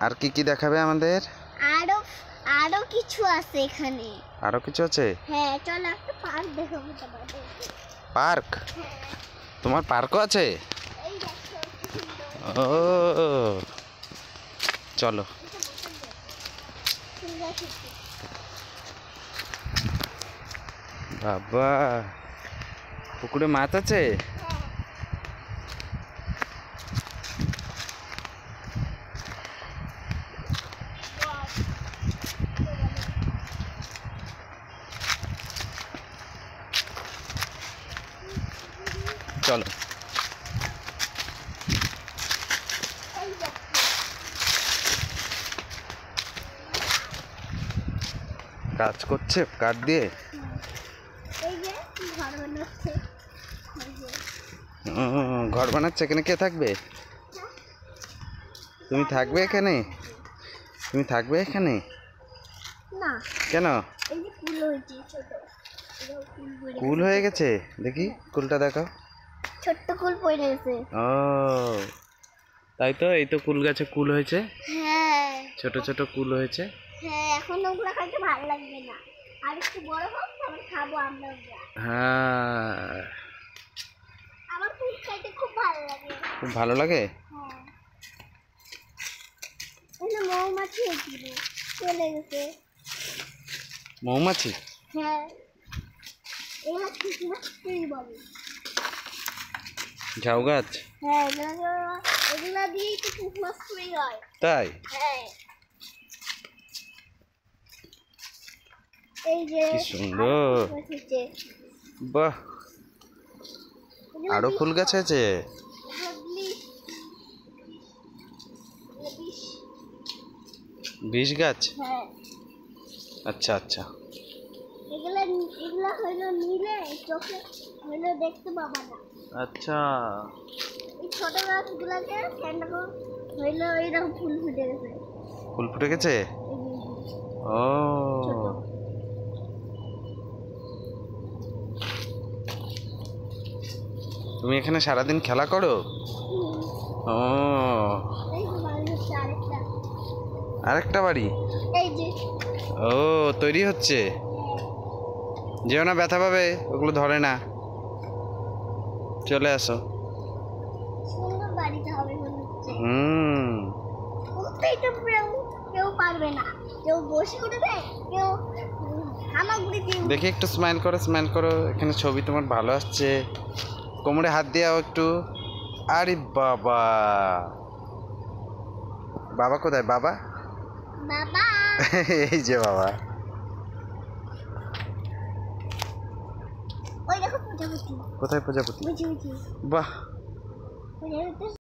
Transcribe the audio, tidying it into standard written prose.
আর কি কি দেখাবে আমাদের? আরো আরো কিছু আছে এখানে। আরো কিছু আছে? হ্যাঁ, চল একটা পার্ক দেখাবো তোমাদের। পার্ক? তোমার পার্কও আছে? এই দেখো কি সুন্দর। ও চলো। বাবা, পুকুরে মাছ আছে? চলো। কাজ করছে কাঠ দিয়ে? ঘর বানাচ্ছে। এখানে কে থাকবে? তুমি থাকবে এখানে? তুমি থাকবে এখানে? না। কেন? এই যে কুল হয়েছে ছোট। কুল হয়ে গেছে? দেখি কুলটা দেখাও। ছোট্ট কুল পড়ে গেছে। ও তাই তো, এই তো কুল গাছে কুল হয়েছে। হ্যাঁ, ছোট ছোট কুল হয়েছে। হ্যাঁ, এখন ওগুলা খাইতে ভালো লাগবে না, আর একটু বড় হোক তারপর খাবো আমরা ওগুলা। হ্যাঁ, আমার কুল খাইতে খুব ভালো লাগে। খুব ভালো লাগে। হ্যাঁ, এই যে মৌমাছি হয়েছিল, চলে গেছে। মৌমাছি? হ্যাঁ, এগুলা ক্রিসমাস ট্রি বলে। ঝাউ গাছ? হ্যাঁ, এগুলা দিয়েই তো ক্রিসমাস ট্রি হয়। তাই? হ্যাঁ, এই যে কি সুন্দর। বাহ, আরো ফুল গাছ আছে? বিষ গাছ? হ্যাঁ, আচ্ছা আচ্ছা। এগুলা এগুলা হইলো নিলে চোখে হইলো দেখতে পাবা না। আচ্ছা, এই ছোট গাছগুলাকে কেন্দ্র হইলো এইরকম ফুল ফুটে গেছে। ফুল ফুটে গেছে? ও তুমি এখানে সারাদিন খেলা করো? ও আরেকটা বাড়ি? এই যে ও তৈরি হচ্ছে। যেও না, ব্যথা পাবে, ওগুলো ধরে না। চলে আসো। সুন্দর বাড়িতে হবে মনে হচ্ছে। তো কেউ পারবে না, কেউ বসে উঠবে, কেউ হামাগুড়ি দিয়ে। দেখি একটু স্মাইল করো, স্মাইল করো। এখানে ছবি তোমার ভালো আসছে। কোমরে হাত দিয়াও একটু। আরে বাবা, বাবা কোথায়? বাবা বাবা এই যে বাবা। ওই দেখো প্রজাপতি। কোথায় প্রজাপতি? বুঝি বুঝি। বাহ।